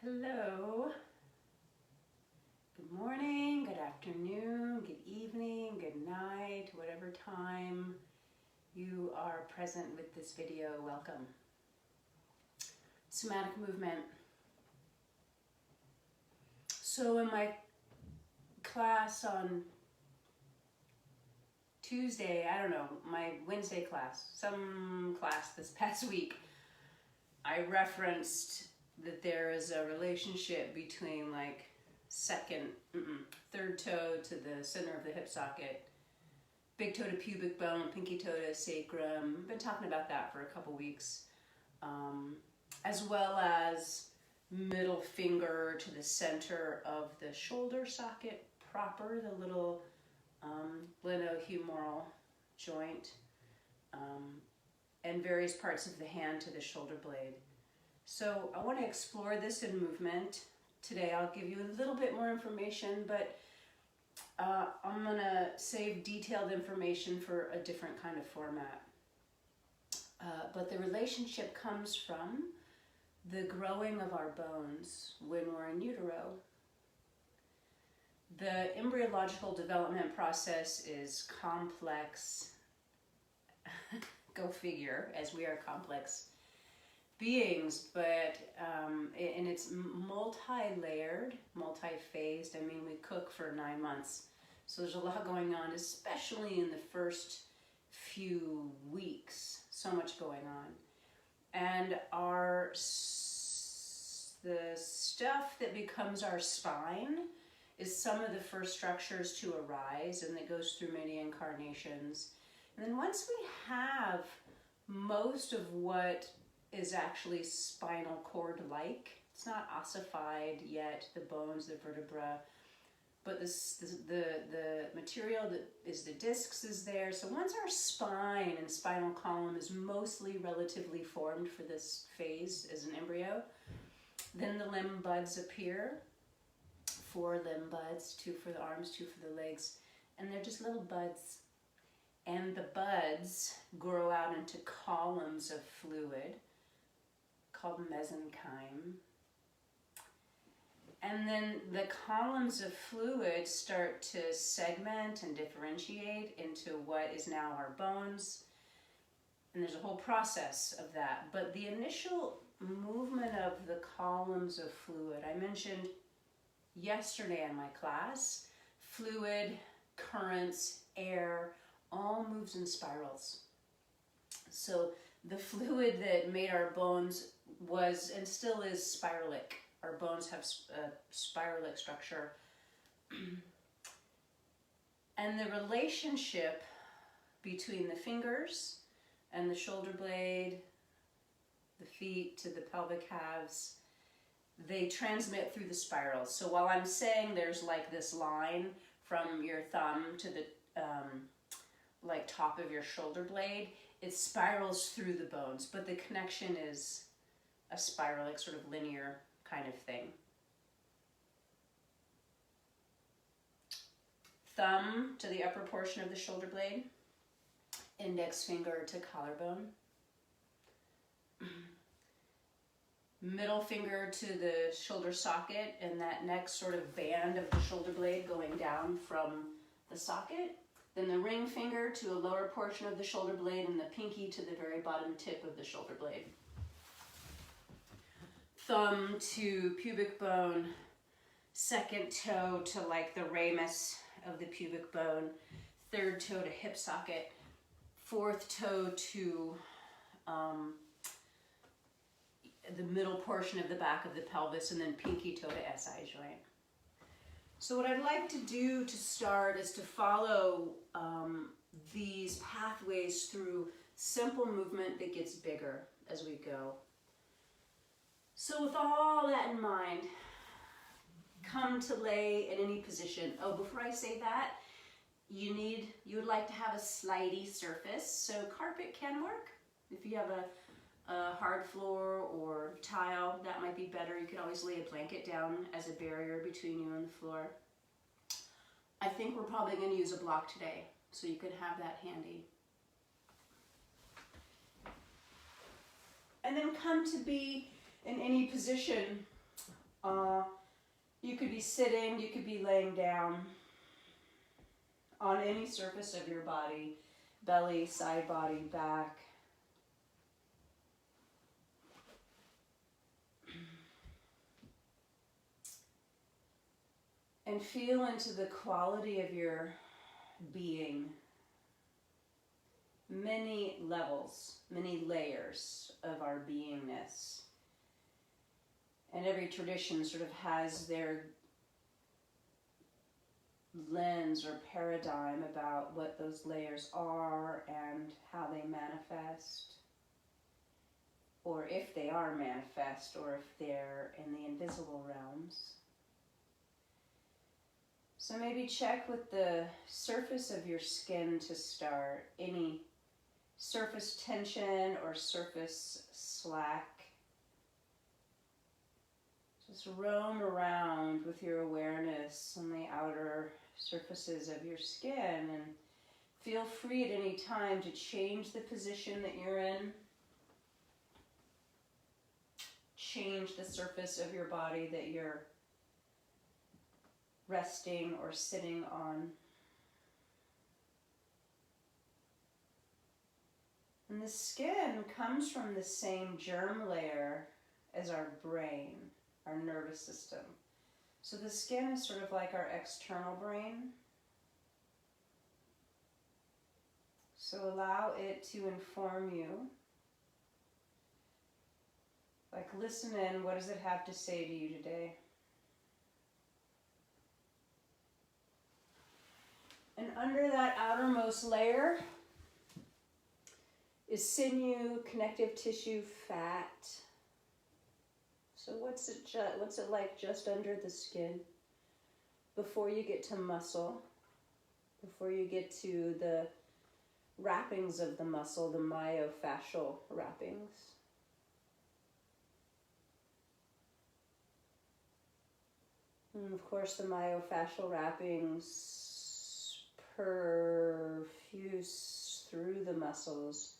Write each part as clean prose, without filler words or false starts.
Hello. Good morning, good afternoon, good evening, good night, whatever time you are present with this video, welcome. Somatic movement. So in my class on Tuesday, I don't know, my Wednesday class, some class this past week, I referenced that there is a relationship between like third toe to the center of the hip socket, big toe to pubic bone, pinky toe to sacrum. I've been talking about that for a couple weeks, as well as middle finger to the center of the shoulder socket proper, the little glenohumeral joint, and various parts of the hand to the shoulder blade. So I want to explore this in movement. Today I'll give you a little bit more information, but I'm going to save detailed information for a different kind of format. But the relationship comes from the growing of our bones when we're in utero. The embryological development process is complex, go figure, as we are complex beings, but and it's multi-layered, multi-phased. I mean, we cook for 9 months, so there's a lot going on, especially in the first few weeks. So much going on, and the stuff that becomes our spine is some of the first structures to arise, and that goes through many incarnations. And then once we have most of what is actually spinal cord-like. It's not ossified yet, the bones, the vertebra, but the material that is the discs is there. So once our spine and spinal column is mostly relatively formed for this phase as an embryo, then the limb buds appear. 4 limb buds, 2 for the arms, 2 for the legs, and they're just little buds. And the buds grow out into columns of fluid called mesenchyme. And then the columns of fluid start to segment and differentiate into what is now our bones. And there's a whole process of that. But the initial movement of the columns of fluid, I mentioned yesterday in my class, fluid, currents, air, all moves in spirals. So the fluid that made our bones was and still is spiralic. Our bones have a spiralic structure. And the relationship between the fingers and the shoulder blade, the feet to the pelvic halves, they transmit through the spirals. So while I'm saying there's like this line from your thumb to the like top of your shoulder blade, it spirals through the bones, but the connection is a spiralic, sort of linear kind of thing. Thumb to the upper portion of the shoulder blade, index finger to collarbone, middle finger to the shoulder socket and that next sort of band of the shoulder blade going down from the socket. Then the ring finger to a lower portion of the shoulder blade and the pinky to the very bottom tip of the shoulder blade. Thumb to pubic bone, second toe to like the ramus of the pubic bone, third toe to hip socket, fourth toe to the middle portion of the back of the pelvis, and then pinky toe to SI joint. So what I'd like to do to start is to follow these pathways through simple movement that gets bigger as we go. So with all that in mind, come to lay in any position. Oh, before I say that, you would like to have a slidey surface. So carpet can work. If you have a hard floor or tile, that might be better. You could always lay a blanket down as a barrier between you and the floor. I think we're probably going to use a block today, so you can have that handy. And then come to be in any position You could be sitting, you could be laying down on any surface of your body, belly, side body, back. And feel into the quality of your being. Many levels, many layers of our beingness. And every tradition sort of has their lens or paradigm about what those layers are and how they manifest, or if they are manifest, or if they're in the invisible realms. So maybe check with the surface of your skin to start. Any surface tension or surface slack. Just roam around with your awareness on the outer surfaces of your skin, and feel free at any time to change the position that you're in. Change the surface of your body that you're resting or sitting on. And the skin comes from the same germ layer as our brain, our nervous system. So the skin is sort of like our external brain. So allow it to inform you. Like, listen in, what does it have to say to you today? And under that outermost layer is sinew, connective tissue, fat. So what's it like just under the skin before you get to muscle, before you get to the wrappings of the muscle, the myofascial wrappings? And of course, the myofascial wrappings perfuse through the muscles,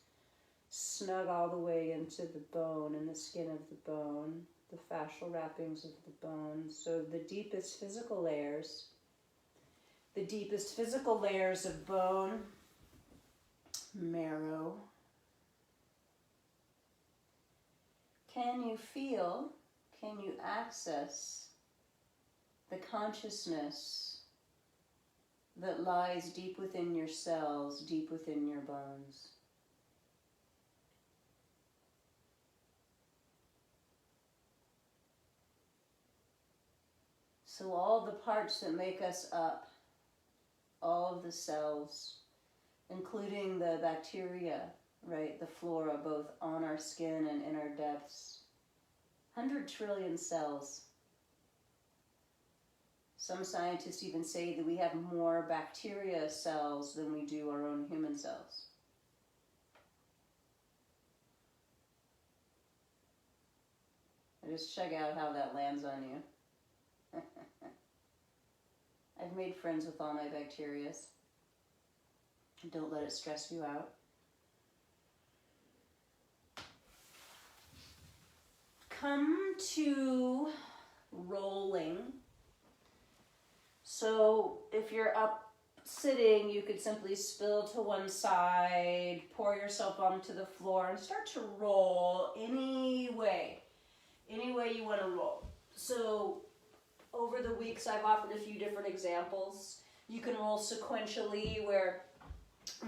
snug all the way into the bone and the skin of the bone, the fascial wrappings of the bone. So the deepest physical layers of bone, marrow. Can you feel, can you access the consciousness that lies deep within your cells, deep within your bones? So all the parts that make us up, all of the cells, including the bacteria, right, the flora, both on our skin and in our depths, 100 trillion cells. Some scientists even say that we have more bacteria cells than we do our own human cells. And just check out how that lands on you. I've made friends with all my bacterias. Don't let it stress you out. Come to rolling. So if you're up sitting, you could simply spill to one side, pour yourself onto the floor, and start to roll any way you want to roll. So over the weeks, I've offered a few different examples. You can roll sequentially, where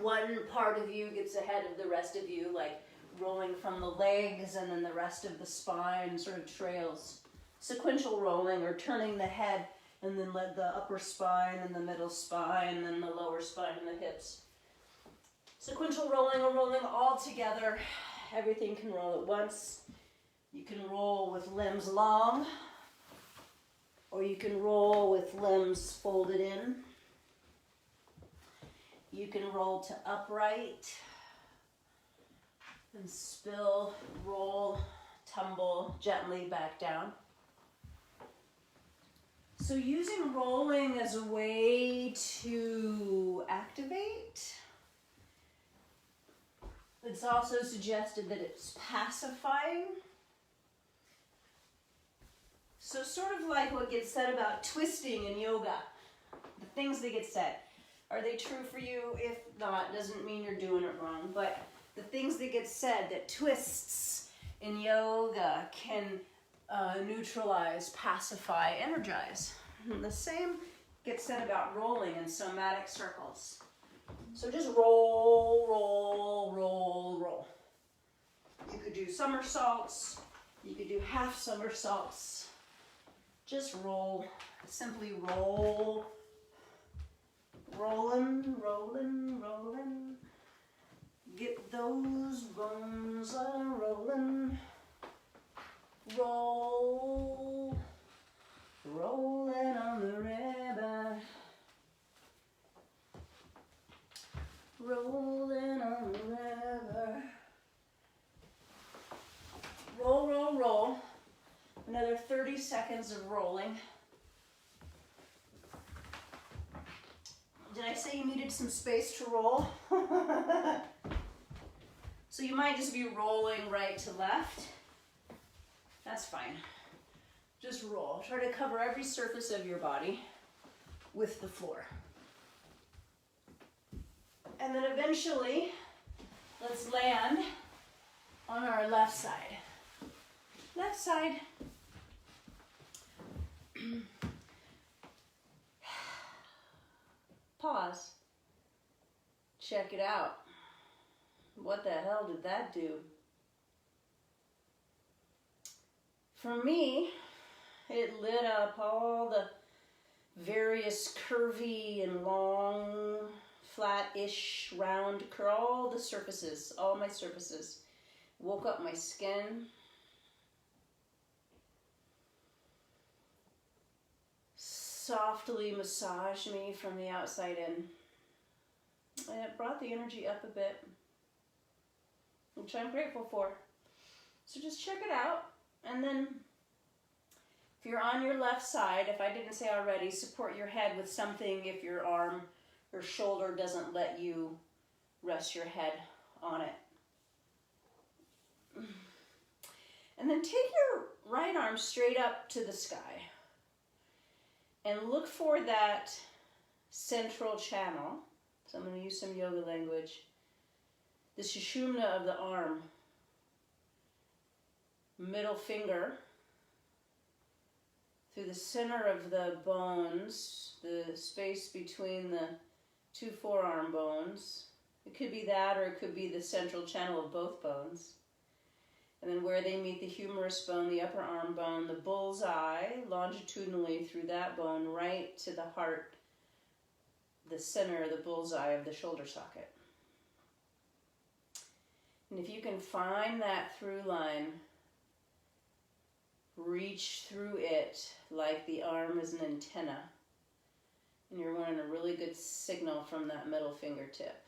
one part of you gets ahead of the rest of you, like rolling from the legs, and then the rest of the spine sort of trails. Sequential rolling, or turning the head, and then let the upper spine and the middle spine and then the lower spine and the hips. Sequential rolling, or rolling all together. Everything can roll at once. You can roll with limbs long, or you can roll with limbs folded in. You can roll to upright and spill, roll, tumble gently back down. So using rolling as a way to activate. It's also suggested that it's pacifying. So sort of like what gets said about twisting in yoga, the things that get said. Are they true for you? If not, doesn't mean you're doing it wrong. But the things that get said, that twists in yoga can neutralize, pacify, energize. And the same gets said about rolling in somatic circles. So just roll, roll, roll, roll. You could do somersaults. You could do half somersaults. Just roll. Simply roll. Rolling, rolling, rolling. Get those bones a-rolling. Roll. Rolling on the river. Rolling on the river. Roll, roll, roll. Another 30 seconds of rolling. Did I say you needed some space to roll? So you might just be rolling right to left. That's fine. Just roll. Try to cover every surface of your body with the floor. And then eventually, let's land on our left side. Left side. Pause. Check it out. What the hell did that do? For me, it lit up all the various curvy and long, flat-ish, round, all the surfaces, all my surfaces. Woke up my skin. Softly massaged me from the outside in. And it brought the energy up a bit, which I'm grateful for. So just check it out. And then if you're on your left side, if I didn't say already, support your head with something if your arm or shoulder doesn't let you rest your head on it. And then take your right arm straight up to the sky. And look for that central channel. So I'm going to use some yoga language. The sushumna of the arm. Middle finger. Through the center of the bones. The space between the two forearm bones. It could be that, or it could be the central channel of both bones. And then where they meet the humerus bone, the upper arm bone, the bullseye, longitudinally through that bone, right to the heart, the center of the bullseye of the shoulder socket. And if you can find that through line, reach through it like the arm is an antenna, and you're wanting a really good signal from that middle fingertip.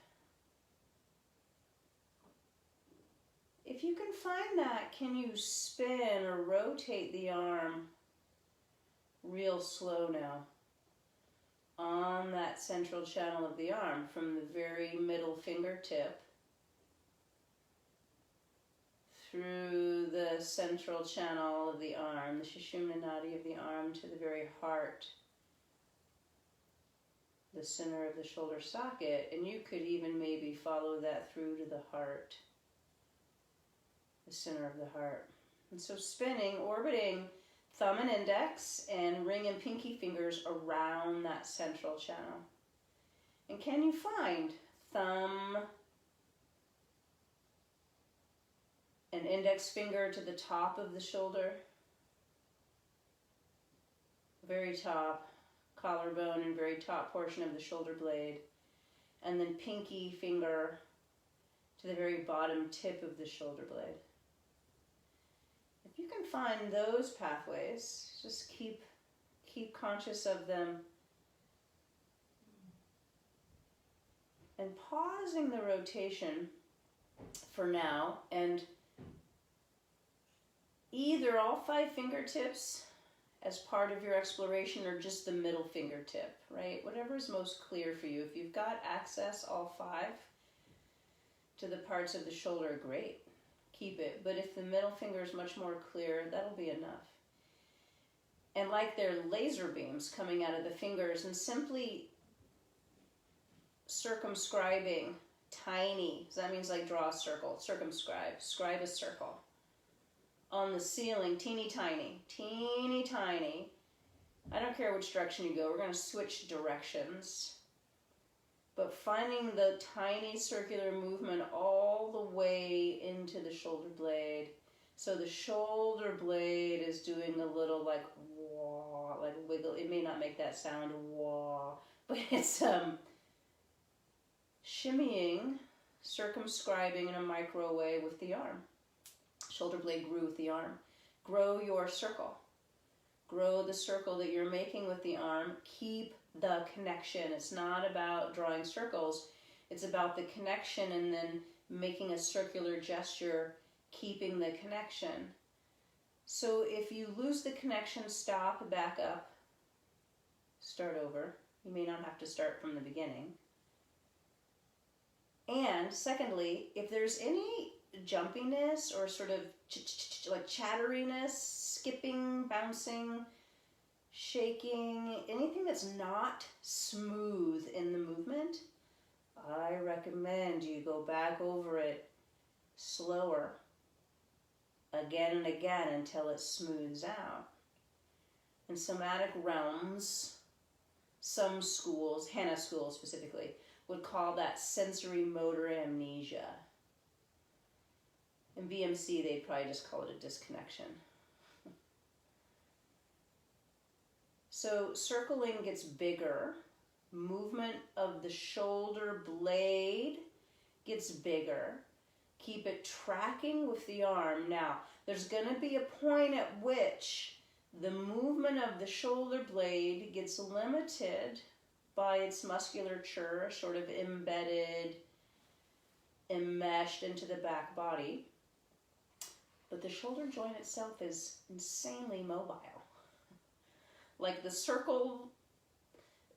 If you can find that, can you spin or rotate the arm real slow now on that central channel of the arm from the very middle fingertip through the central channel of the arm, the Sushumna Nadi of the arm, to the very heart, the center of the shoulder socket, and you could even maybe follow that through to the heart. The center of the heart. And so spinning, orbiting thumb and index and ring and pinky fingers around that central channel. And can you find thumb and index finger to the top of the shoulder? Very top, collarbone and very top portion of the shoulder blade. And then pinky finger to the very bottom tip of the shoulder blade. If you can find those pathways, just keep conscious of them. And pausing the rotation for now, and either all 5 fingertips as part of your exploration or just the middle fingertip, right? Whatever is most clear for you. If you've got access, all 5, to the parts of the shoulder, great. Keep it. But if the middle finger is much more clear, that'll be enough. and like they're laser beams coming out of the fingers, and simply circumscribing tiny, so that means like draw a circle, circumscribe, scribe a circle on the ceiling, teeny tiny, teeny tiny. I don't care which direction you go, we're going to switch directions. But finding the tiny circular movement all the way into the shoulder blade. So the shoulder blade is doing a little like wah, like wiggle. It may not make that sound wah, but it's shimmying, circumscribing in a micro way with the arm. Shoulder blade grew with the arm. Grow your circle. Grow the circle that you're making with the arm. Keep the connection. It's not about drawing circles. It's about the connection and then making a circular gesture, keeping the connection. So if you lose the connection, stop, back up, start over. You may not have to start from the beginning. And secondly, if there's any jumpiness or sort of like chatteriness, skipping, bouncing, shaking, anything that's not smooth in the movement, I recommend you go back over it slower, again and again until it smooths out. In somatic realms, some schools, Hannah School specifically, would call that sensory motor amnesia. In BMC, they'd probably just call it a disconnection. So circling gets bigger. Movement of the shoulder blade gets bigger. Keep it tracking with the arm. Now, there's going to be a point at which the movement of the shoulder blade gets limited by its musculature, sort of embedded, enmeshed into the back body. But the shoulder joint itself is insanely mobile. Like the circle,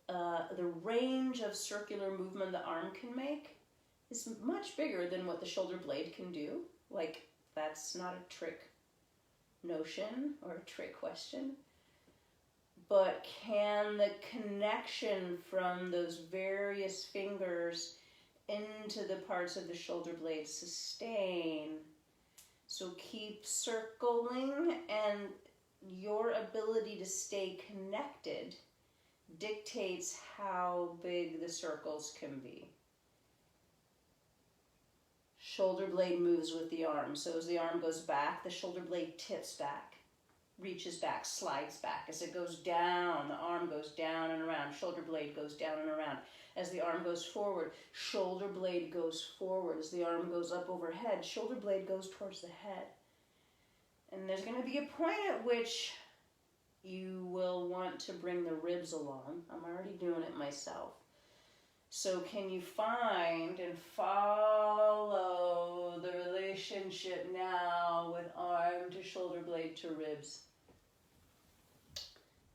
the range of circular movement the arm can make is much bigger than what the shoulder blade can do. Like, that's not a trick notion or a trick question. But can the connection from those various fingers into the parts of the shoulder blade sustain? So keep circling, and your ability to stay connected dictates how big the circles can be. Shoulder blade moves with the arm. So as the arm goes back, the shoulder blade tips back, reaches back, slides back. As it goes down, the arm goes down and around. Shoulder blade goes down and around. As the arm goes forward, shoulder blade goes forward. As the arm goes up overhead, shoulder blade goes towards the head. And there's going to be a point at which you will want to bring the ribs along. I'm already doing it myself. So can you find and follow the relationship now with arm to shoulder blade to ribs?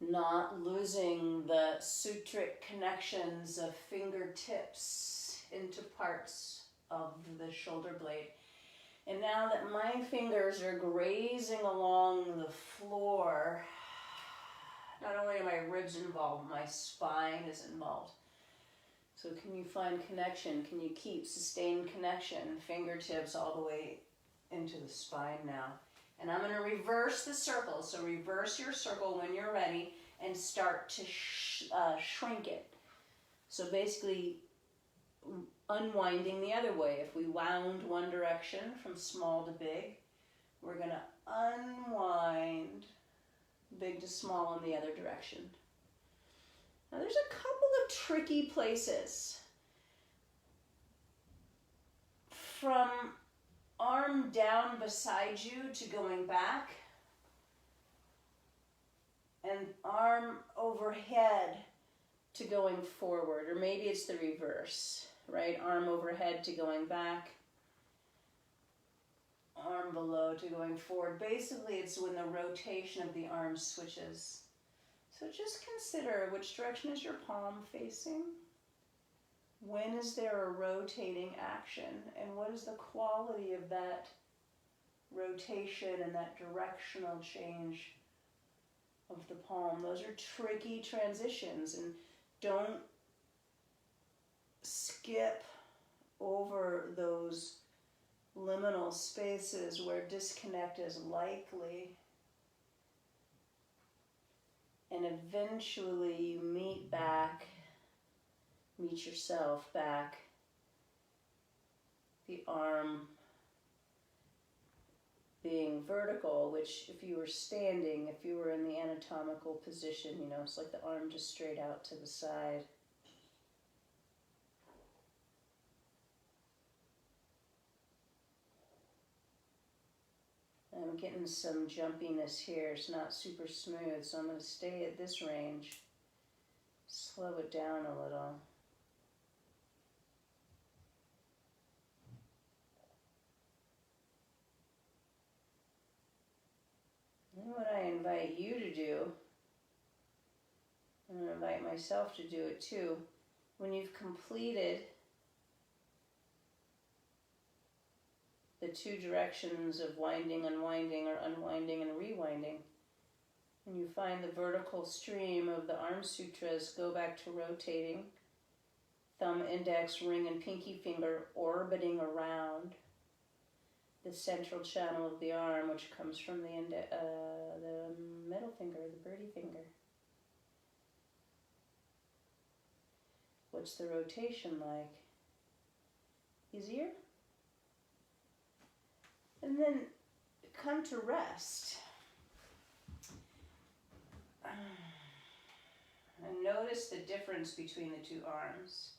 Not losing the sutric connections of fingertips into parts of the shoulder blade. And now that my fingers are grazing along the floor, not only are my ribs involved, my spine is involved. So can you find connection? Can you keep sustained connection? Fingertips all the way into the spine now. And I'm going to reverse the circle. So reverse your circle when you're ready and start to shrink it. So basically unwinding the other way. If we wound one direction from small to big, we're going to unwind big to small in the other direction. Now there's a couple of tricky places. From arm down beside you to going back, and arm overhead to going forward, or maybe it's the reverse, right? Arm overhead to going back, arm below to going forward. Basically, it's when the rotation of the arm switches. So just consider, which direction is your palm facing? When is there a rotating action? And what is the quality of that rotation and that directional change of the palm. Those are tricky transitions, and don't skip over those liminal spaces where disconnect is likely. And eventually you meet yourself back, the arm being vertical, which if you were standing, if you were in the anatomical position, you know, it's like the arm just straight out to the side. I'm getting some jumpiness here. It's not super smooth, so I'm going to stay at this range. Slow it down a little. And what I invite you to do, I'm going to invite myself to do it too, when you've completed the two directions of winding, unwinding, or unwinding and rewinding, and you find the vertical stream of the arm sutras, go back to rotating, thumb, index, ring, and pinky finger orbiting around the central channel of the arm, which comes from the middle finger, the birdie finger. What's the rotation like? Easier? And then come to rest. And notice the difference between the two arms.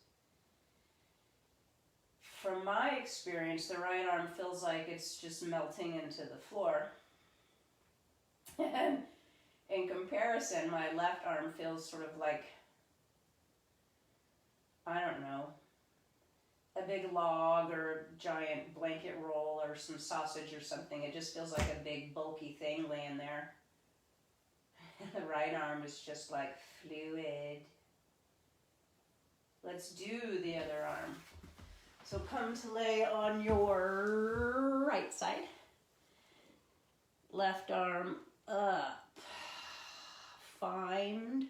From my experience, the right arm feels like it's just melting into the floor. And in comparison, my left arm feels sort of like, I don't know, a big log or a giant blanket roll or some sausage or something. It just feels like a big bulky thing laying there. And the right arm is just like fluid. Let's do the other arm. So come to lay on your right side. Left arm up. Find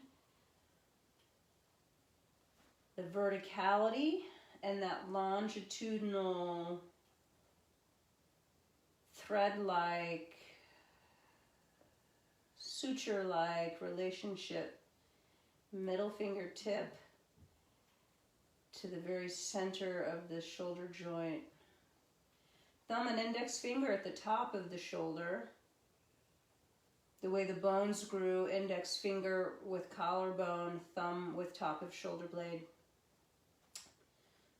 the verticality and that longitudinal thread-like, suture-like relationship, middle fingertip to the very center of the shoulder joint. Thumb and index finger at the top of the shoulder. The way the bones grew, index finger with collarbone, thumb with top of shoulder blade.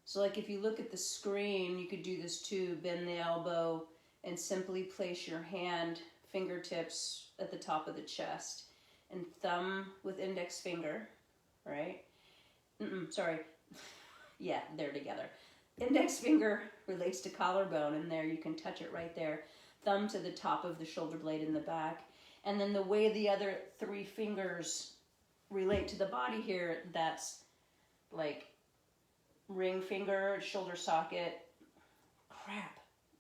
So like if you look at the screen, you could do this too, bend the elbow and simply place your hand, fingertips at the top of the chest, and thumb with index finger, right? Sorry. Yeah, they're together. Index finger relates to collarbone, and there you can touch it right there. Thumb to the top of the shoulder blade in the back. And then the way the other three fingers relate to the body here, that's like ring finger, shoulder socket,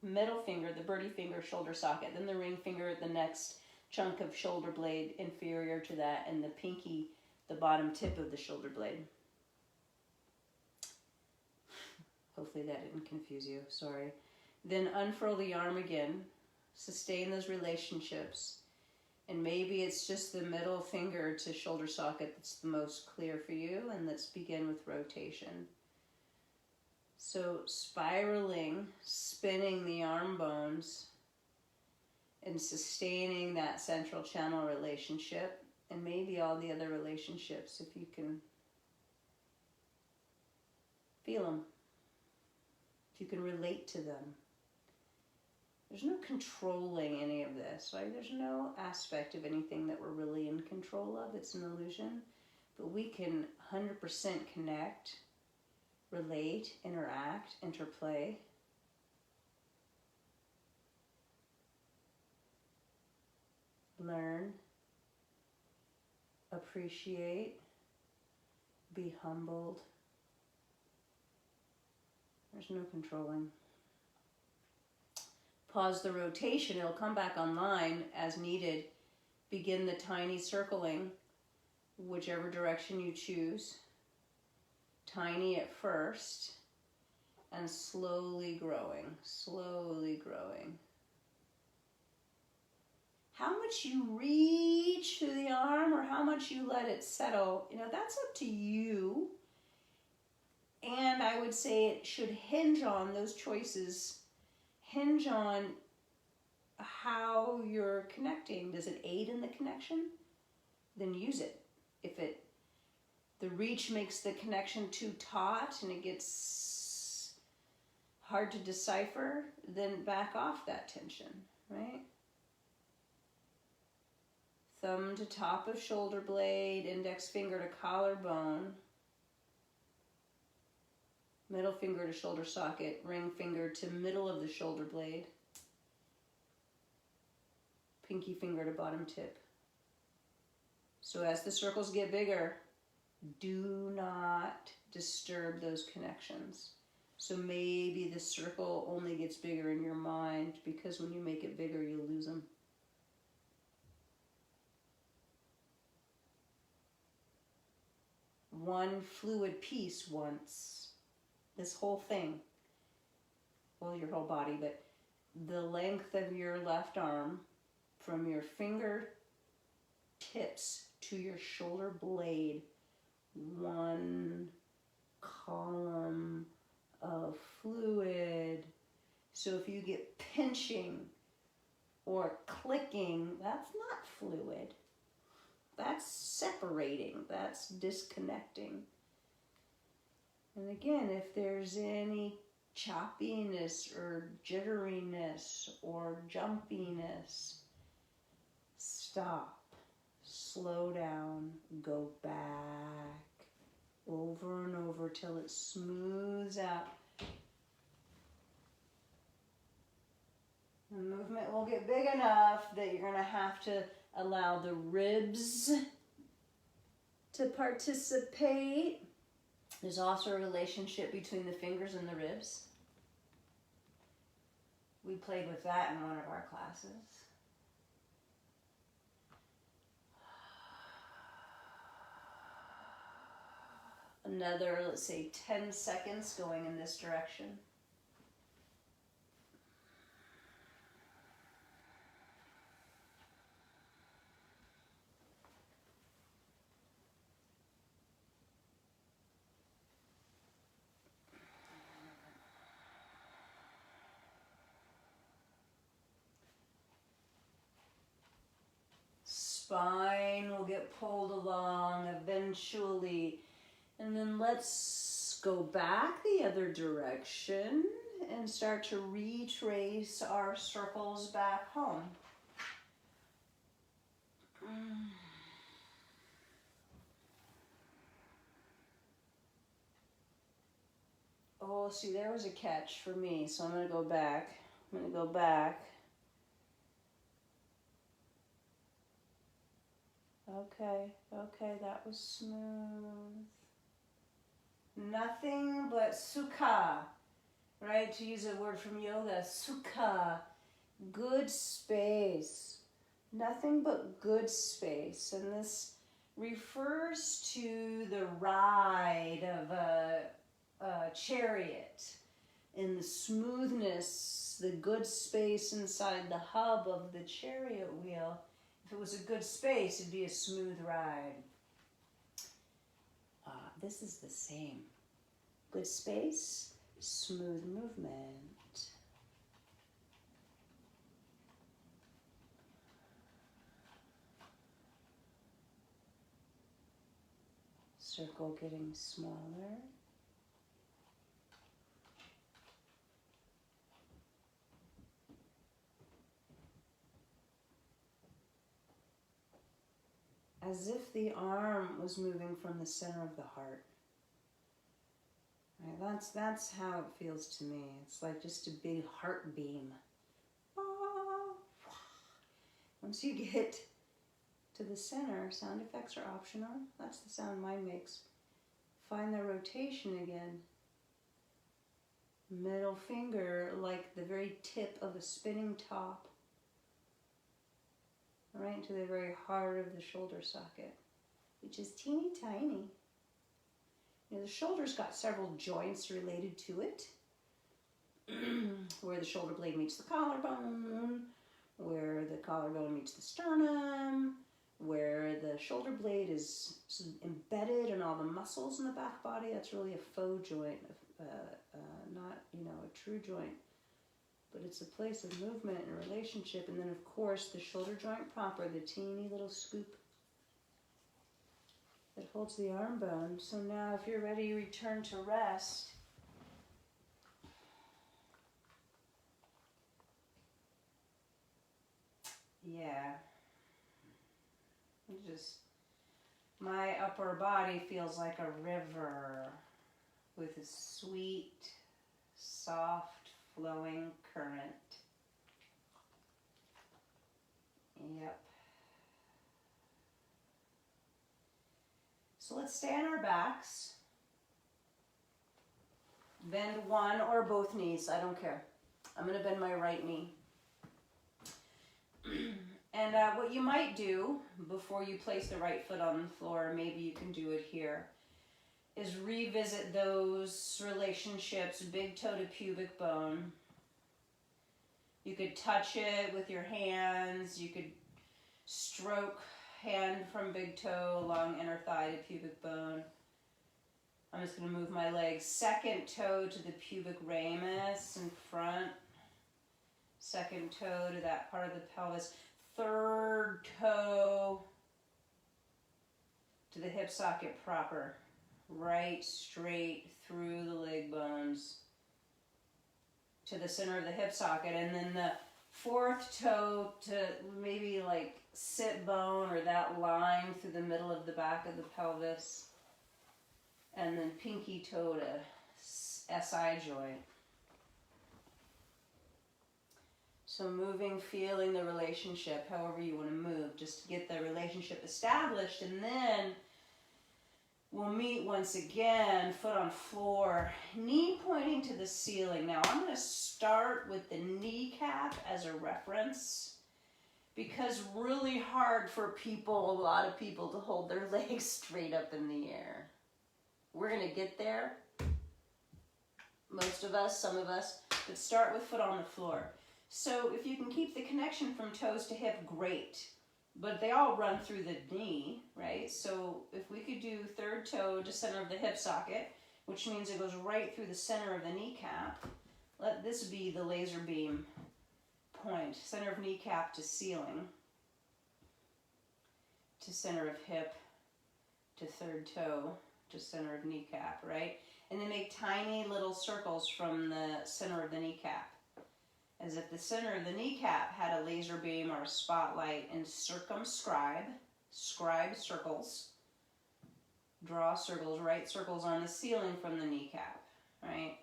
middle finger, the birdie finger, shoulder socket, then the ring finger, the next chunk of shoulder blade inferior to that, and the pinky, the bottom tip of the shoulder blade. Hopefully that didn't confuse you, sorry. Then unfurl the arm again, sustain those relationships, and maybe it's just the middle finger to shoulder socket that's the most clear for you, and let's begin with rotation. So spiraling, spinning the arm bones, and sustaining that central channel relationship, and maybe all the other relationships if you can feel them, if you can relate to them. There's no controlling any of this, right? There's no aspect of anything that we're really in control of. It's an illusion, but we can 100% connect, relate, interact, interplay. Learn, appreciate, be humbled. There's no controlling. Pause the rotation. It'll come back online as needed begin the tiny circling, whichever direction you choose. Tiny at first, and slowly growing, slowly growing. How much you reach through the arm or how much you let it settle, that's up to you. And I would say it should hinge on those choices, hinge on how you're connecting. Does it aid in the connection? Then use it. If the reach makes the connection too taut and it gets hard to decipher, then back off that tension, right? Thumb to top of shoulder blade, index finger to collarbone, middle finger to shoulder socket, ring finger to middle of the shoulder blade, pinky finger to bottom tip. So as the circles get bigger, do not disturb those connections. So maybe the circle only gets bigger in your mind because when you make it bigger, you lose them. One fluid piece once. This whole thing, well, your whole body, but the length of your left arm from your finger tips to your shoulder blade, one column of fluid. So if you get pinching or clicking, that's not fluid. That's separating, that's disconnecting. And again, if there's any choppiness or jitteriness or jumpiness, stop, slow down, go back over and over till it smooths out. The movement will get big enough that you're going to have to allow the ribs to participate. There's also a relationship between the fingers and the ribs. We played with that in one of our classes. Another, let's say, 10 seconds going in this direction. Spine will get pulled along eventually. And then let's go back the other direction and start to retrace our circles back home. Oh, see, there was a catch for me, so I'm going to go back. Okay, that was smooth. Nothing but sukha, right? To use a word from yoga, sukha, good space. Nothing but good space. And this refers to the ride of a chariot in the smoothness, the good space inside the hub of the chariot wheel. If it was a good space, it'd be a smooth ride. This is the same. Good space, smooth movement. Circle getting smaller. As if the arm was moving from the center of the heart. Right, that's how it feels to me. It's like just a big heart beam. Once you get to the center, sound effects are optional. That's the sound mine makes. Find the rotation again. Middle finger like the very tip of a spinning top. right into the very heart of the shoulder socket, which is teeny tiny. You know, the shoulder's got several joints related to it, where the shoulder blade meets the collarbone, where the collarbone meets the sternum, where the shoulder blade is embedded in all the muscles in the back body. That's really a faux joint, not, you know, a true joint. But it's a place of movement and relationship. And then, of course, the shoulder joint proper, the teeny little scoop that holds the arm bone. So now, if you're ready, you return to rest. Yeah. Just, my upper body feels like a river with a sweet, soft, flowing current. Yep. So let's stay on our backs. Bend one or both knees, I don't care. I'm going to bend my right knee. And what you might do before you place the right foot on the floor, maybe you can do it here, is revisit those relationships, big toe to pubic bone. You could touch it with your hands. You could stroke hand from big toe along inner thigh to pubic bone. I'm just going to move my legs. Second toe to the pubic ramus in front. Second toe to that part of the pelvis. Third toe to the hip socket proper. Right straight through the leg bones to the center of the hip socket. And then the fourth toe to maybe like sit bone or that line through the middle of the back of the pelvis. And then pinky toe to SI joint. So moving, feeling the relationship, however you want to move, just to get the relationship established. And then we'll meet once again, foot on floor, knee pointing to the ceiling. Now I'm going to start with the kneecap as a reference, because really hard for people, a lot of people, to hold their legs straight up in the air. We're going to get there, most of us, some of us, but start with foot on the floor. So if you can keep the connection from toes to hip, great. But they all run through the knee, right? So if we could do third toe to center of the hip socket, which means it goes right through the center of the kneecap. Let this be the laser beam point. Center of kneecap to ceiling, to center of hip, to third toe, to center of kneecap, right? And then make tiny little circles from the center of the kneecap, as if the center of the kneecap had a laser beam or a spotlight, and scribe circles, draw circles, right circles on the ceiling from the kneecap, right?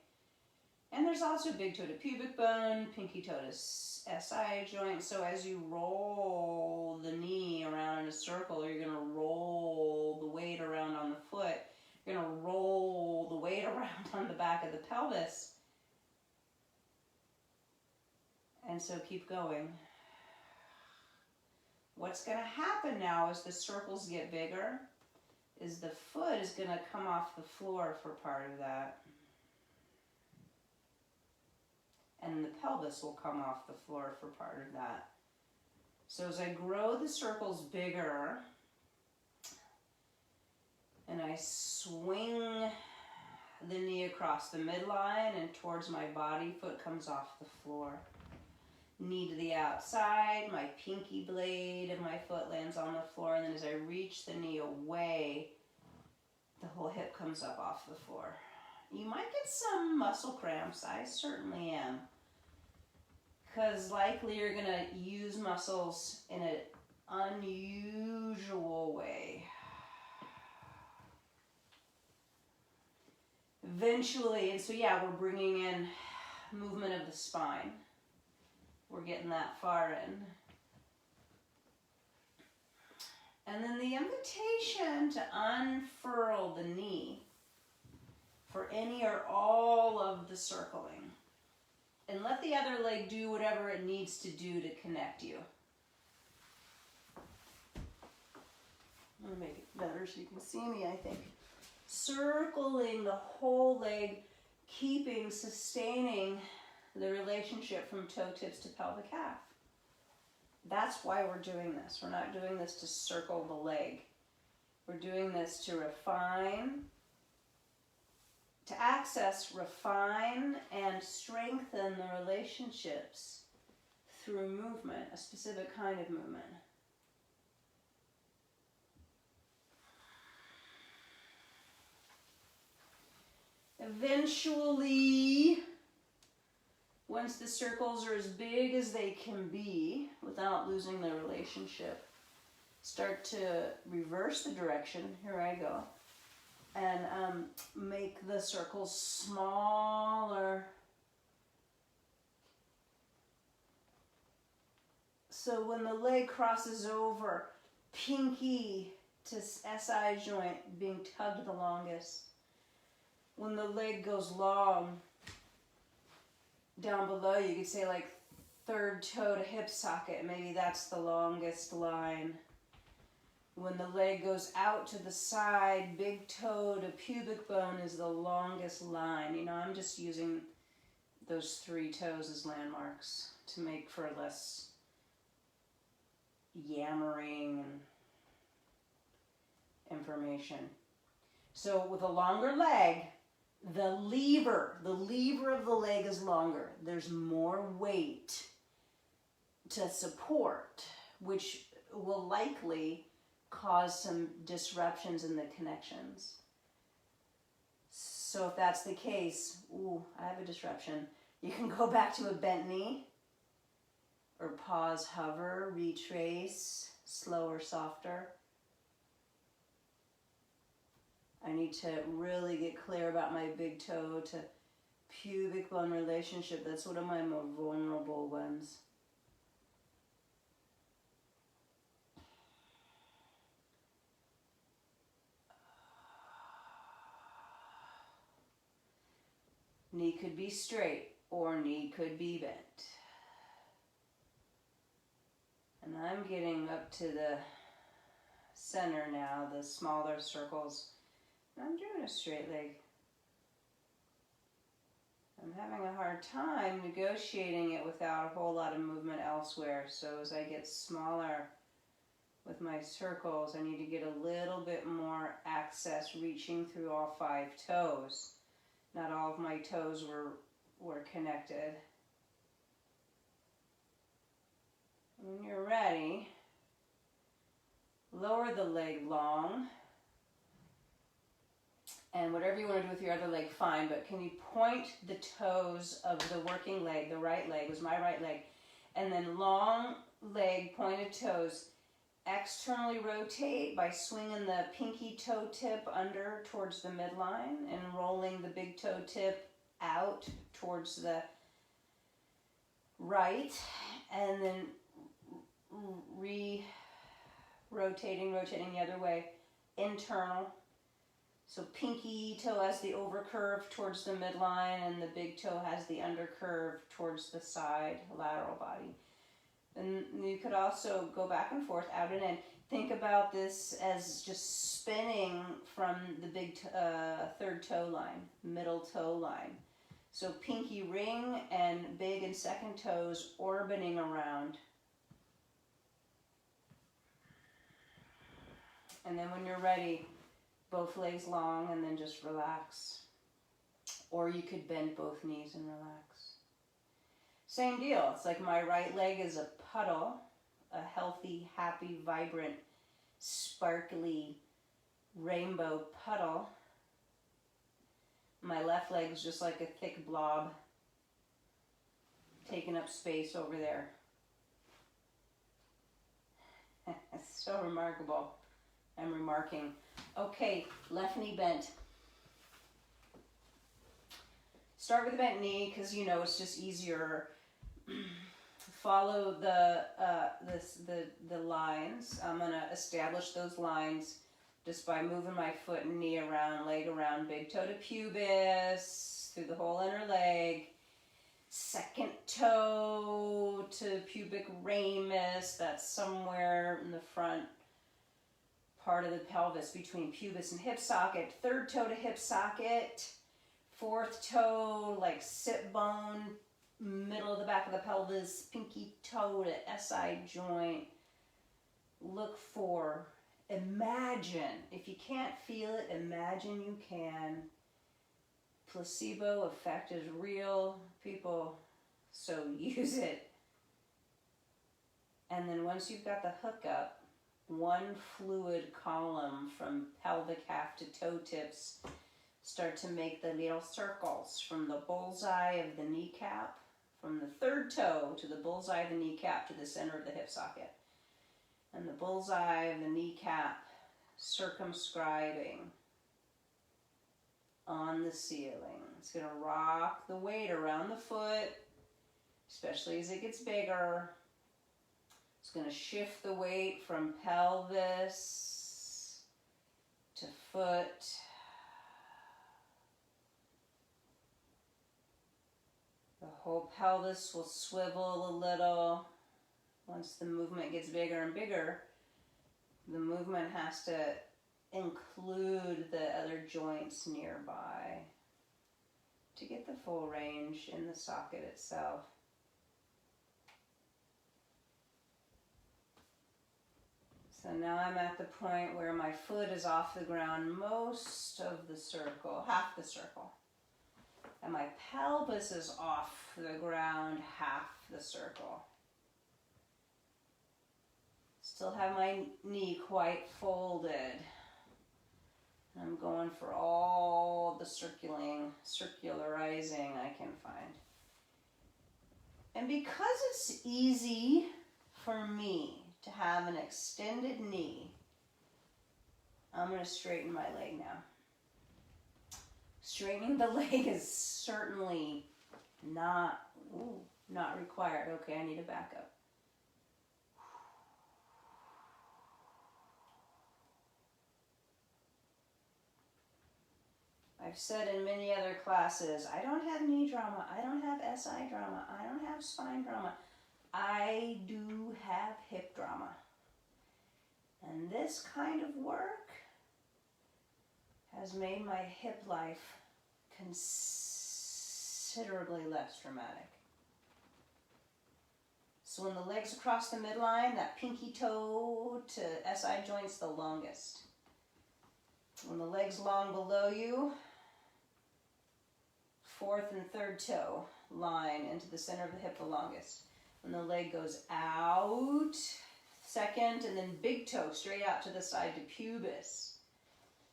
And there's also big toe to pubic bone, pinky toe to SI joint. So as you roll the knee around in a circle, you're going to roll the weight around on the foot. You're going to roll the weight around on the back of the pelvis. And so keep going. What's going to happen now as the circles get bigger is the foot is going to come off the floor for part of that. And the pelvis will come off the floor for part of that. So as I grow the circles bigger, and I swing the knee across the midline and towards my body, foot comes off the floor. Knee to the outside, my pinky blade of my foot lands on the floor, and then as I reach the knee away, the whole hip comes up off the floor. You might get some muscle cramps. I certainly am. Because likely you're going to use muscles in an unusual way. Eventually, and so yeah, we're bringing in movement of the spine. We're getting that far in. And then the invitation to unfurl the knee for any or all of the circling. And let the other leg do whatever it needs to do to connect you. so you can see me, I think. Circling the whole leg, keeping, sustaining the relationship from toe tips to pelvic calf. That's why we're doing this. We're not doing this to circle the leg. We're doing this to refine, to access, refine, and strengthen the relationships through movement, a specific kind of movement. Eventually, once the circles are as big as they can be without losing the relationship, start to reverse the direction. Here I go. And make the circles smaller. So when the leg crosses over, pinky to SI joint being tugged the longest. When the leg goes long, down below you could say like third toe to hip socket, maybe that's the longest line. When the leg goes out to the side, big toe to pubic bone is the longest line. You know, I'm just using those 3 toes as landmarks to make for less yammering and information. So with a longer leg, the lever of the leg is longer. There's more weight to support, which will likely cause some disruptions in the connections. So if that's the case, I have a disruption. You can go back to a bent knee, or pause, hover, retrace, slower, softer. I need to really get clear about my big toe to pubic bone relationship. That's one of my more vulnerable ones. Knee could be straight or knee could be bent. And I'm getting up to the center now, the smaller circles. I'm doing a straight leg. I'm having a hard time negotiating it without a whole lot of movement elsewhere. So as I get smaller with my circles, I need to get a little bit more access reaching through all 5 toes. Not all of my toes were connected. When you're ready, lower the leg long. And whatever you want to do with your other leg, fine, but can you point the toes of the working leg, the right leg, was my right leg, and then long leg, pointed toes, externally rotate by swinging the pinky toe tip under towards the midline and rolling the big toe tip out towards the right, and then rotating the other way, internal. So pinky toe has the overcurve towards the midline and the big toe has the undercurve towards the side, lateral body. And you could also go back and forth, out and in. Think about this as just spinning from the big third toe line, middle toe line. So pinky ring and big and second toes orbiting around. And then when you're ready, both legs long and then just relax. Or you could bend both knees and relax. Same deal. It's like my right leg is a puddle, a healthy, happy, vibrant, sparkly rainbow puddle. My left leg is just like a thick blob taking up space over there. It's so remarkable. I'm remarking. Okay, left knee bent. Start with the bent knee because you know it's just easier. Follow the lines. I'm gonna establish those lines just by moving my foot and knee around, leg around, big toe to pubis, through the whole inner leg. Second toe to pubic ramus. That's somewhere in the front part of the pelvis between pubis and hip socket, third toe to hip socket, fourth toe like sit bone, middle of the back of the pelvis, pinky toe to SI joint. Look for, imagine, if you can't feel it, imagine you can. Placebo effect is real, people, so use it. And then once you've got the hook up, one fluid column from pelvic half to toe tips, start to make the little circles from the bullseye of the kneecap, from the third toe to the bullseye of the kneecap to the center of the hip socket. And the bullseye of the kneecap circumscribing on the ceiling. It's going to rock the weight around the foot, especially as it gets bigger. It's going to shift the weight from pelvis to foot. The whole pelvis will swivel a little. Once the movement gets bigger and bigger, the movement has to include the other joints nearby to get the full range in the socket itself. So now I'm at the point where my foot is off the ground most of the circle, half the circle. And my pelvis is off the ground half the circle. Still have my knee quite folded. I'm going for all the circularizing I can find. And because it's easy for me to have an extended knee, I'm going to straighten my leg now. Straightening the leg is certainly not required. Okay, I need a backup. I've said in many other classes, I don't have knee drama, I don't have SI drama, I don't have spine drama. I do have hip drama. And this kind of work has made my hip life considerably less dramatic. So when the legs across the midline, that pinky toe to SI joint's the longest. When the leg's long below you, fourth and third toe line into the center of the hip the longest. When the leg goes out, second, and then big toe straight out to the side to pubis.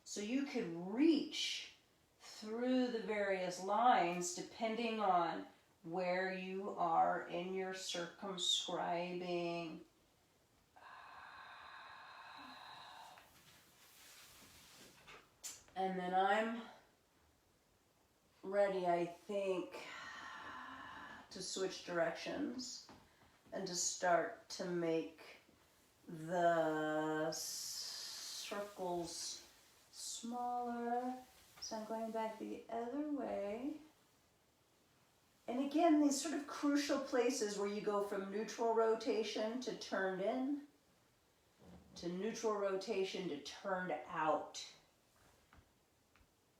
So you could reach through the various lines depending on where you are in your circumscribing. And then I'm ready, I think, to switch directions and to start to make the circles smaller. So I'm going back the other way. And again, these sort of crucial places where you go from neutral rotation to turned in, to neutral rotation to turned out.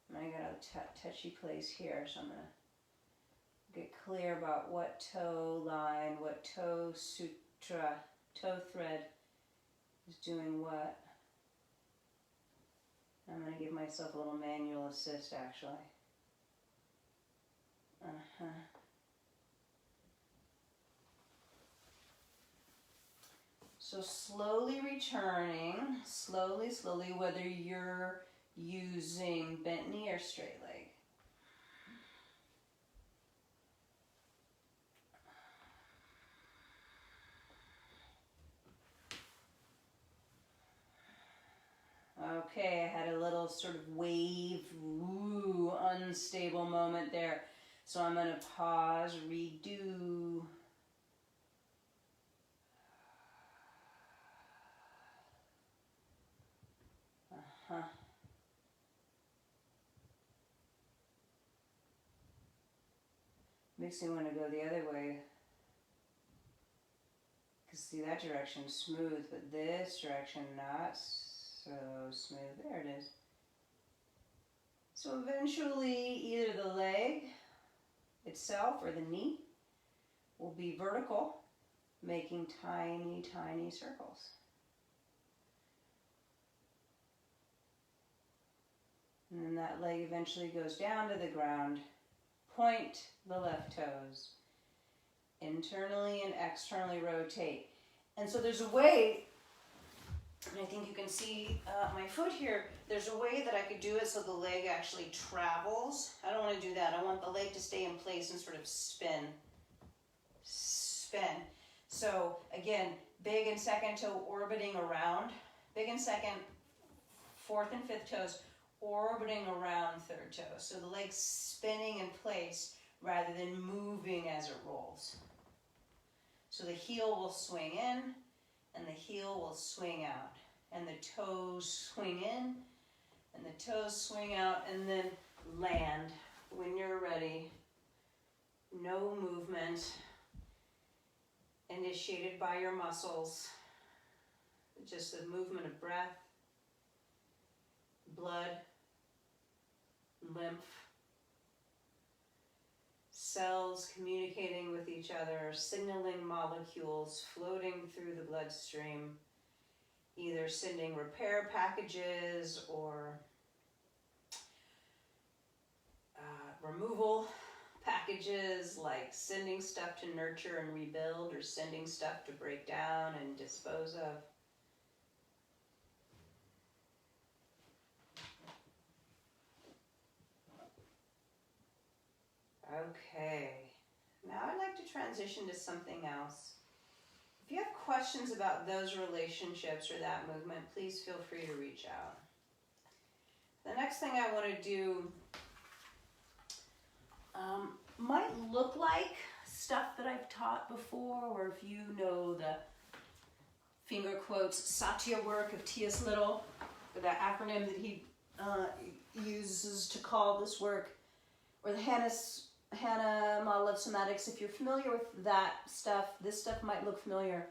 And I got a touchy place here, so I'm going to get clear about what toe line, what toe sutra, toe thread is doing what. I'm going to give myself a little manual assist, actually. So slowly returning, slowly, whether you're using bent knee or straight leg. Okay, I had a little sort of wave, unstable moment there. So I'm going to pause, redo. Makes me want to go the other way. Because see, that direction's smooth, but this direction not so. smooth. There it is. So eventually either the leg itself or the knee will be vertical, making tiny, tiny circles. And then that leg eventually goes down to the ground. Point the left toes. Internally and externally rotate. And so there's a way, and I think you can see my foot here, there's a way that I could do it so the leg actually travels. I don't want to do that. I want the leg to stay in place and sort of spin. Spin. So again, big and second toe orbiting around. Big and second, fourth and fifth toes orbiting around third toe. So the leg's spinning in place rather than moving as it rolls. So the heel will swing in and the heel will swing out. And the toes swing in and the toes swing out, and then land when you're ready. No movement initiated by your muscles. Just the movement of breath, blood, lymph, cells communicating with each other, signaling molecules floating through the bloodstream, either sending repair packages or removal packages, like sending stuff to nurture and rebuild or sending stuff to break down and dispose of. Okay, now I'd like to transition to something else. If you have questions about those relationships or that movement, please feel free to reach out. The next thing I want to do might look like stuff that I've taught before, or if you know the finger quotes Satya work of T.S. Little, or that acronym that he uses to call this work, or the Hannah model of somatics. If you're familiar with that stuff, this stuff might look familiar.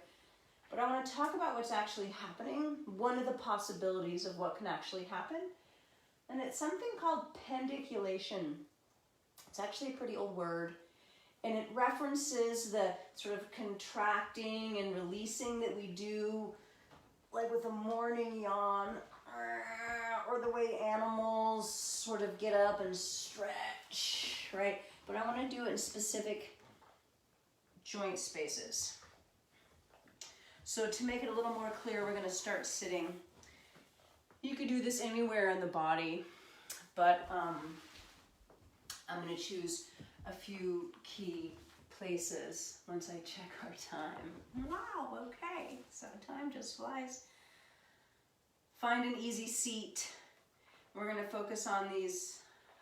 But I want to talk about what's actually happening, one of the possibilities of what can actually happen. And it's something called pandiculation. It's actually a pretty old word. And it references the sort of contracting and releasing that we do, like with a morning yawn, or the way animals sort of get up and stretch, right? But I want to do it in specific joint spaces. So to make it a little more clear, we're going to start sitting. You could do this anywhere in the body, but I'm going to choose a few key places once I check our time. Wow, okay, so time just flies. Find an easy seat. We're going to focus on these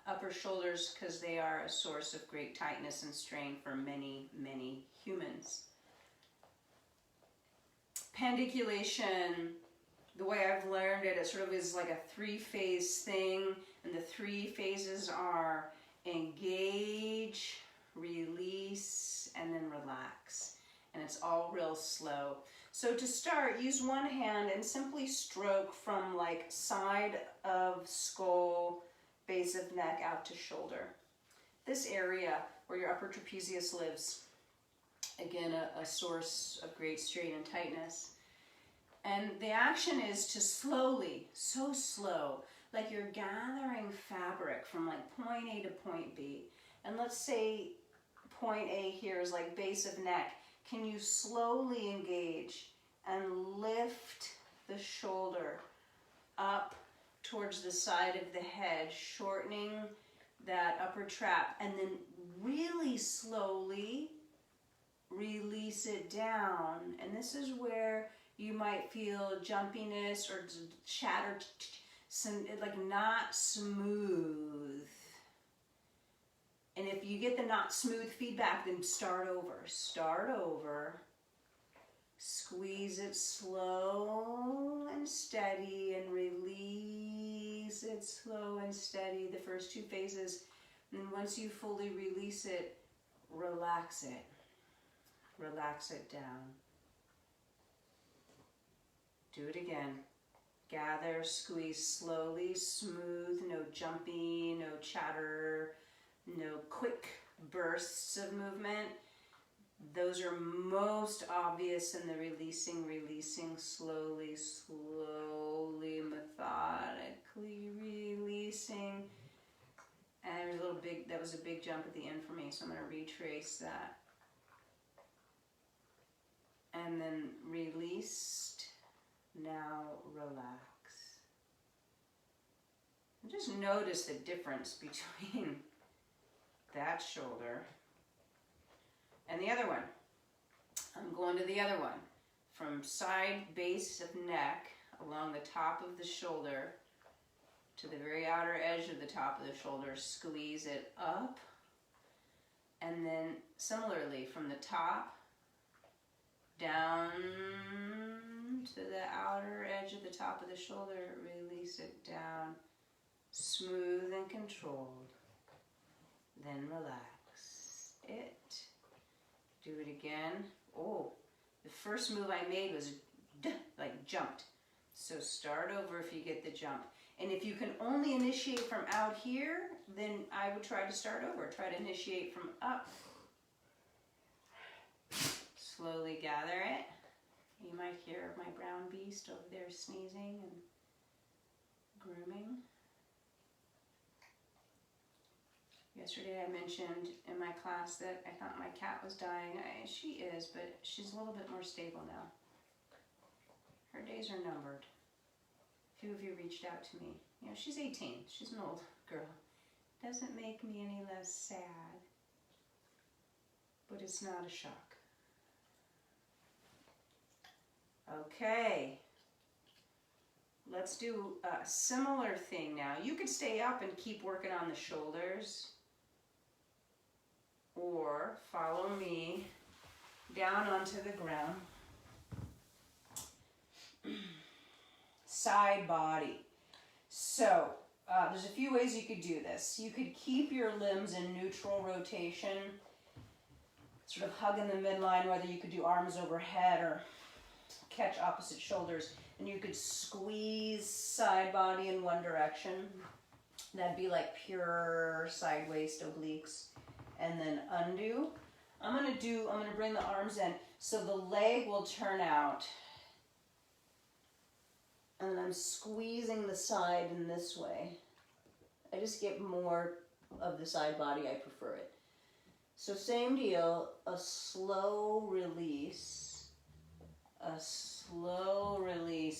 upper shoulders because they are a source of great tightness and strain for many, many humans. Pandiculation, the way I've learned it, it sort of is like a three-phase thing, and the three phases are engage, release, and then relax. And it's all real slow. So to start, use one hand and simply stroke from like side of skull, base of neck out to shoulder. This area where your upper trapezius lives, again, a source of great strain and tightness. And the action is to slowly, so slow, like you're gathering fabric from like point A to point B. And let's say point A here is like base of neck. Can you slowly engage and lift the shoulder up towards the side of the head, shortening that upper trap, and then really slowly release it down. And this is where you might feel jumpiness or chatter, like not smooth. And if you get the not smooth feedback, then start over. Start over. Squeeze it slow and steady and release it slow and steady, the first two phases. And once you fully release it, relax it. Relax it down. Do it again. Gather, squeeze slowly, smooth, no jumping, no chatter, no quick bursts of movement. Those are most obvious in the releasing, slowly, slowly, methodically releasing. And there's a little big, that was a big jump at the end for me, so I'm going to retrace that. And then released, now relax. And just notice the difference between that shoulder and the other one. I'm going to the other one. From side base of neck along the top of the shoulder to the very outer edge of the top of the shoulder, squeeze it up. And then similarly from the top down to the outer edge of the top of the shoulder, release it down, smooth and controlled. Then relax it. Do it again. Oh, the first move I made was like jumped. So start over if you get the jump. And if you can only initiate from out here, then I would try to start over. Try to initiate from up. Slowly gather it. You might hear my brown beast over there sneezing and grooming. Yesterday I mentioned in my class that I thought my cat was dying. She is, but she's a little bit more stable now. Her days are numbered. A few of you reached out to me. You know, she's 18. She's an old girl. Doesn't make me any less sad, but it's not a shock. Okay. Let's do a similar thing now. You could stay up and keep working on the shoulders, or follow me down onto the ground. Side body. So there's a few ways you could do this. You could keep your limbs in neutral rotation, sort of hugging the midline, whether you could do arms overhead or catch opposite shoulders, and you could squeeze side body in one direction. That'd be like pure side waist obliques, and then undo. I'm gonna bring the arms in so the leg will turn out, and then I'm squeezing the side in this way. I just get more of the side body, I prefer it. So same deal, a slow release,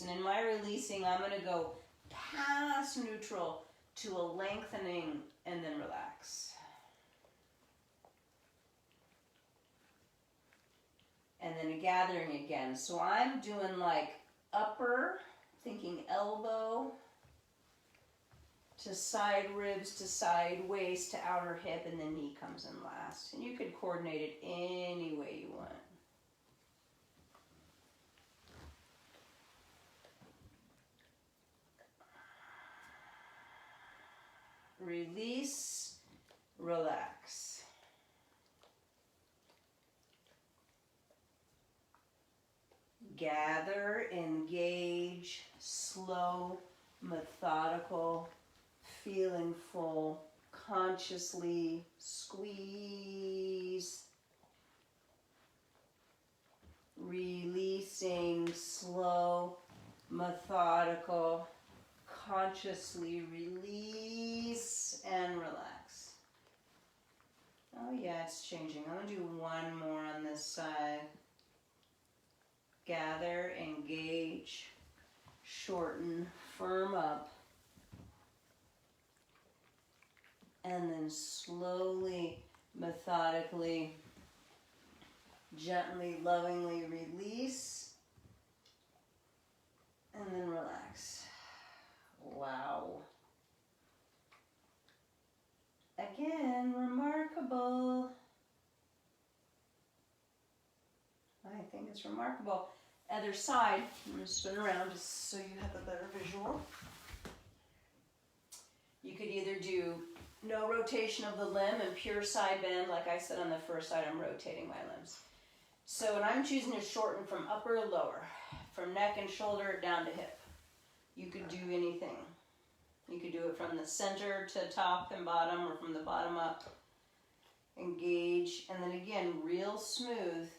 and in my releasing, I'm gonna go past neutral to a lengthening and then relax. And then a gathering again. So I'm doing like upper, thinking elbow to side ribs to side waist to outer hip, and then knee comes in last. And you could coordinate it any way you want. Release, relax. Gather, engage, slow, methodical, feeling full, consciously squeeze. Releasing, slow, methodical, consciously release and relax. Oh yeah, it's changing. I'm gonna do one more on this side. Gather, engage, shorten, firm up, and then slowly, methodically, gently, lovingly release, and then relax. Wow. Again, remarkable. I think it's remarkable. Other side, I'm going to spin around just so you have a better visual. You could either do no rotation of the limb and pure side bend, like I said on the first side, I'm rotating my limbs. So, and I'm choosing to shorten from upper to lower, from neck and shoulder down to hip. You could do anything. You could do it from the center to top and bottom, or from the bottom up. Engage, and then again, real smooth.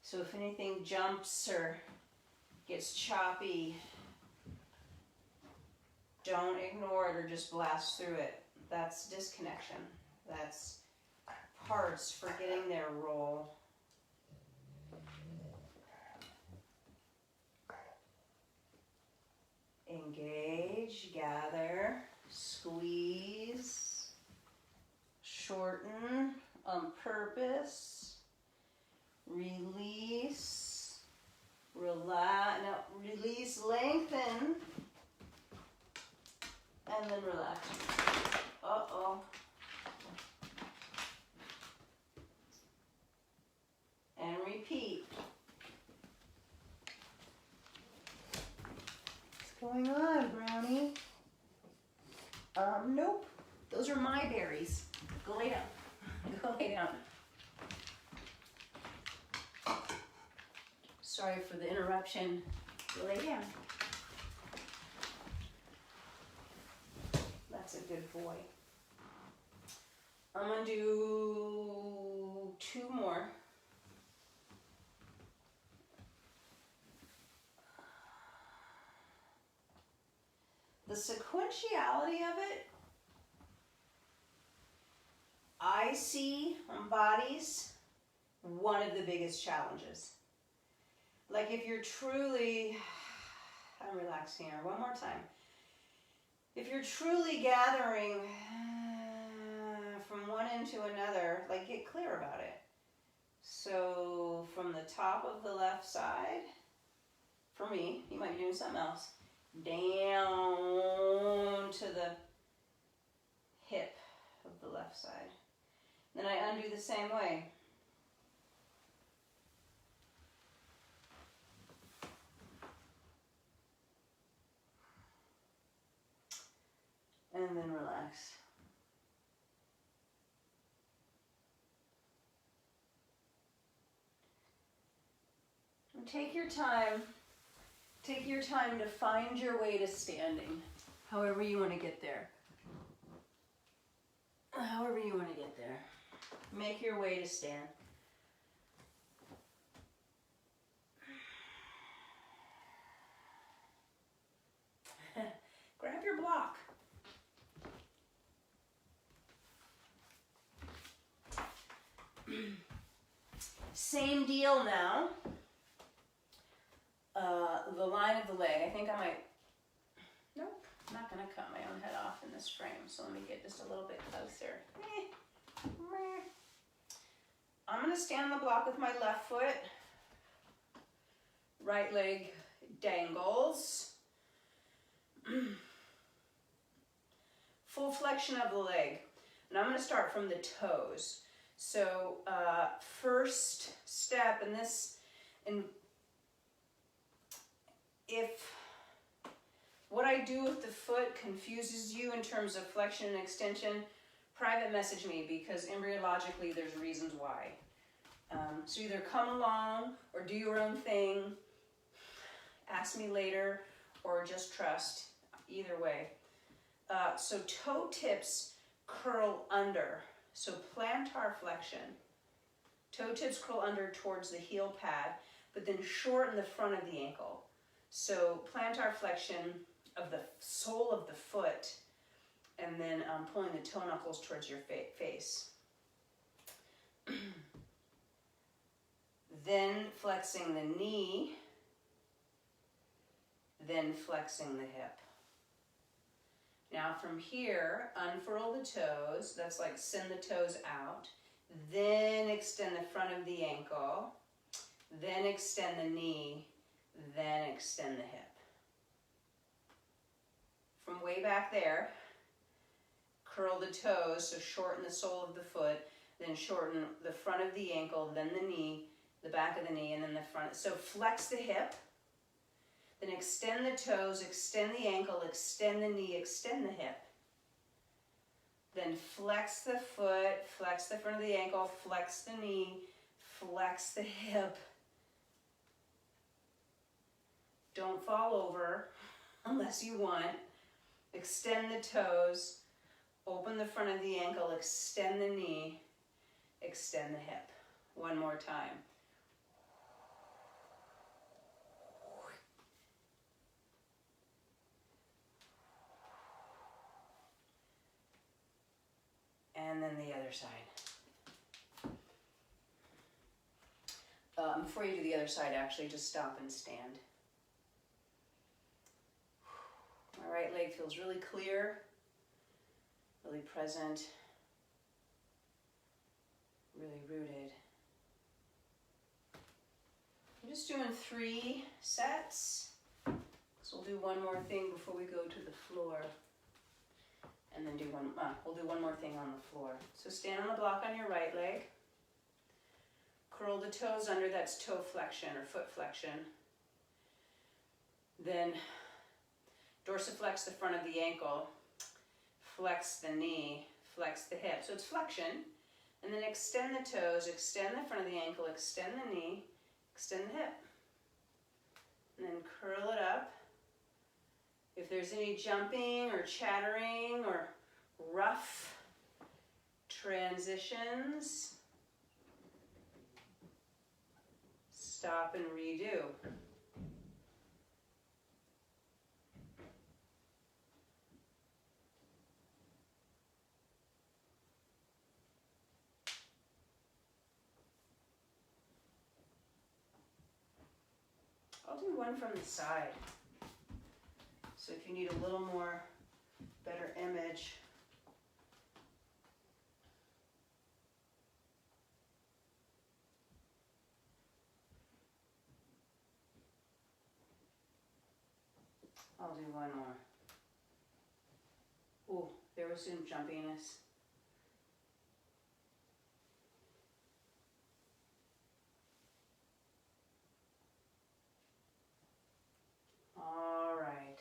So if anything jumps or gets choppy, don't ignore it or just blast through it. That's disconnection. That's parts forgetting their role. Engage, gather, squeeze, shorten on purpose, release, relax, now release, lengthen, and then relax. Uh-oh. And repeat. What's going on, Brownie? Nope. Those are my berries. Go lay down. Go lay down. Sorry for the interruption. Go lay down. That's a good boy. I'm gonna do 2 more. The sequentiality of it, I see on bodies one of the biggest challenges. Like if you're truly, I'm relaxing here, one more time. If you're truly gathering from one end to another, like get clear about it. So from the top of the left side, for me, you might be doing something else, down to the hip of the left side. Then I undo the same way. And then relax. And take your time. Take your time to find your way to standing, however you want to get there. However you want to get there. Make your way to stand. Grab your block. Same deal now. The line of the leg. I think I might, nope, I'm not going to cut my own head off in this frame. So let me get just a little bit closer. I'm going to stand on the block with my left foot. Right leg dangles. Full flexion of the leg. And I'm going to start from the toes. So first step in this, if what I do with the foot confuses you in terms of flexion and extension, private message me, because embryologically there's reasons why. So either come along or do your own thing, ask me later, or just trust, either way. So toe tips curl under, so plantar flexion. Toe tips curl under towards the heel pad, but then shorten the front of the ankle. So plantar flexion of the sole of the foot, and then pulling the toe knuckles towards your face. Then flexing the knee, then flexing the hip. Now from here, unfurl the toes, that's like send the toes out, then extend the front of the ankle, then extend the knee, then extend the hip. From way back there, curl the toes, so shorten the sole of the foot, then shorten the front of the ankle, then the knee, the back of the knee, and then the front. So flex the hip, then extend the toes, extend the ankle, extend the knee, extend the hip. Then flex the foot, flex the front of the ankle, flex the knee, flex the hip. Don't fall over. unless you want. Extend the toes, open the front of the ankle, extend the knee, extend the hip. One more time. And then the other side. Before you do the other side, actually, just stop and stand. My right leg feels really clear, really present, really rooted. I'm just doing 3 sets. So we'll do one more thing before we go to the floor. And then we'll do one more thing on the floor. So stand on the block on your right leg. Curl the toes under, that's toe flexion or foot flexion. Then dorsiflex the front of the ankle, flex the knee, flex the hip. So it's flexion. And then extend the toes, extend the front of the ankle, extend the knee, extend the hip. And then curl it up. If there's any jumping or chattering or rough transitions, stop and redo. I'll do one from the side. So if you need a little more, better image. I'll do one more. Ooh, there was some jumpiness. All right.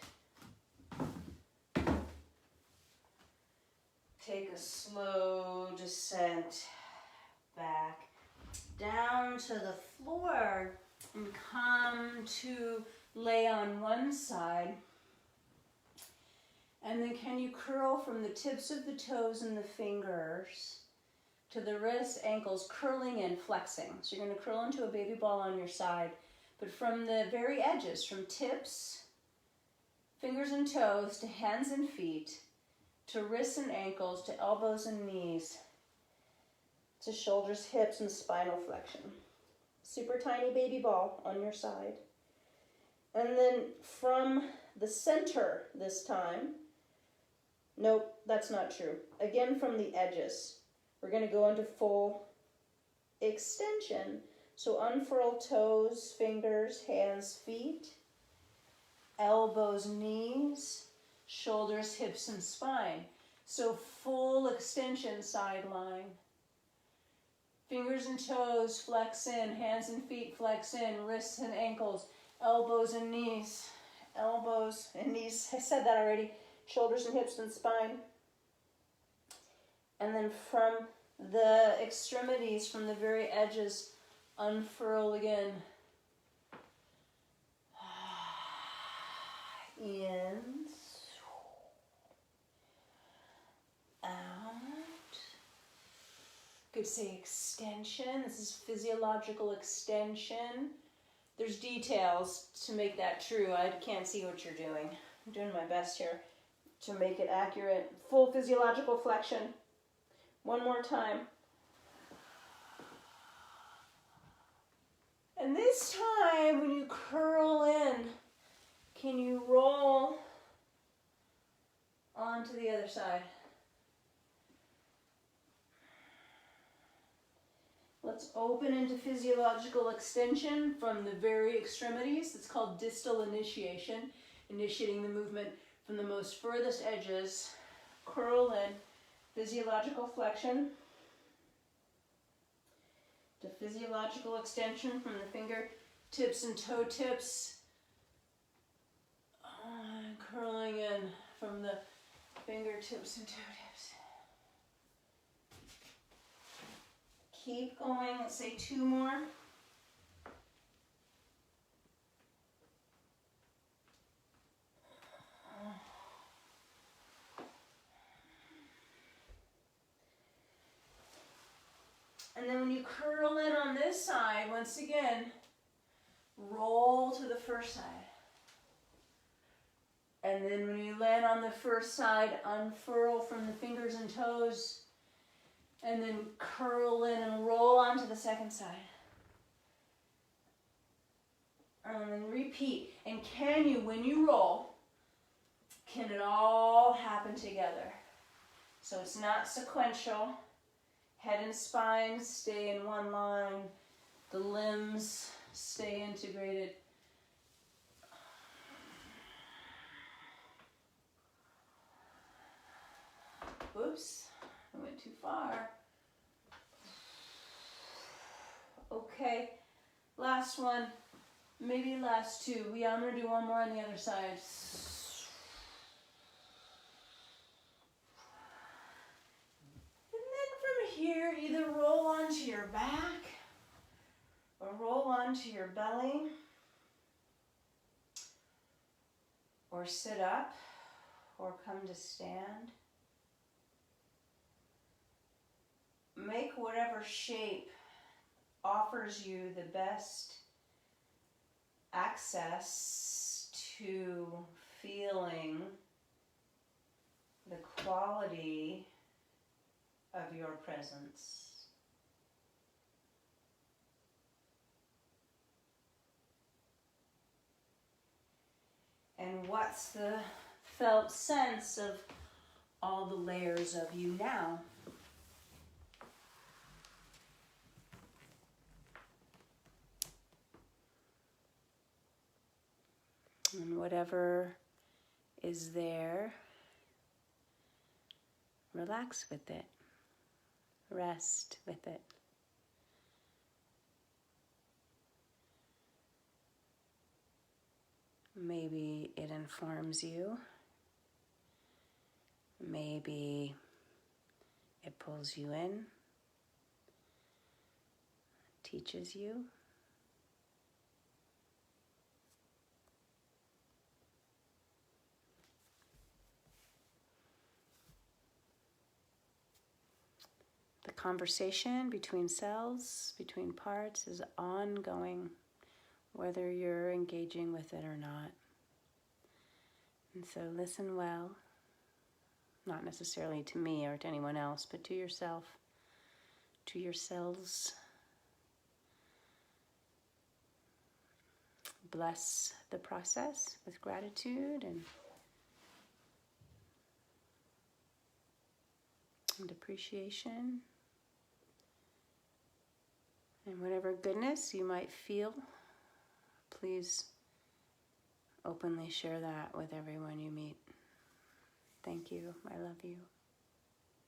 Take a slow descent back down to the floor and come to lay on one side. And then can you curl from the tips of the toes and the fingers to the wrists, ankles, curling in, flexing. So you're going to curl into a baby ball on your side. But from the very edges, from tips, fingers and toes, to hands and feet, to wrists and ankles, to elbows and knees, to shoulders, hips, and spinal flexion. Super tiny baby ball on your side. And then from the center this time, nope, that's not true. Again, from the edges, we're going to go into full extension. So unfurl toes, fingers, hands, feet, elbows, knees, shoulders, hips, and spine. So full extension side line. Fingers and toes flex in, hands and feet flex in, wrists and ankles, elbows and knees, elbows and knees. I said that already. Shoulders and hips and spine. And then from the extremities, from the very edges, unfurl again. In. Out. Could say extension. This is physiological extension. There's details to make that true. I can't see what you're doing. I'm doing my best here to make it accurate. Full physiological flexion. One more time. And this time, when you curl in, can you roll onto the other side? Let's open into physiological extension from the very extremities. It's called distal initiation, initiating the movement from the most furthest edges. Curl in, physiological flexion to physiological extension from the fingertips and toe tips. Curling in from the fingertips and toe tips. Keep going. Let's say 2 more. And then when you curl in on this side, once again, roll to the first side. And then when you land on the first side, unfurl from the fingers and toes, and then curl in and roll onto the second side. And then repeat. And can you, when you roll, can it all happen together? So it's not sequential. Head and spine stay in one line. The limbs stay integrated. Oops, I went too far. Okay, last one, maybe last two. I'm gonna do one more on the other side. And then from here, either roll onto your back or roll onto your belly or sit up or come to stand. Make whatever shape offers you the best access to feeling the quality of your presence. And what's the felt sense of all the layers of you now? And whatever is there, relax with it. Rest with it. Maybe it informs you. Maybe it pulls you in, teaches you. The conversation between cells, between parts is ongoing, whether you're engaging with it or not. And so listen well, not necessarily to me or to anyone else, but to yourself, to your cells. Bless the process with gratitude and appreciation. And whatever goodness you might feel, please openly share that with everyone you meet. Thank you. I love you.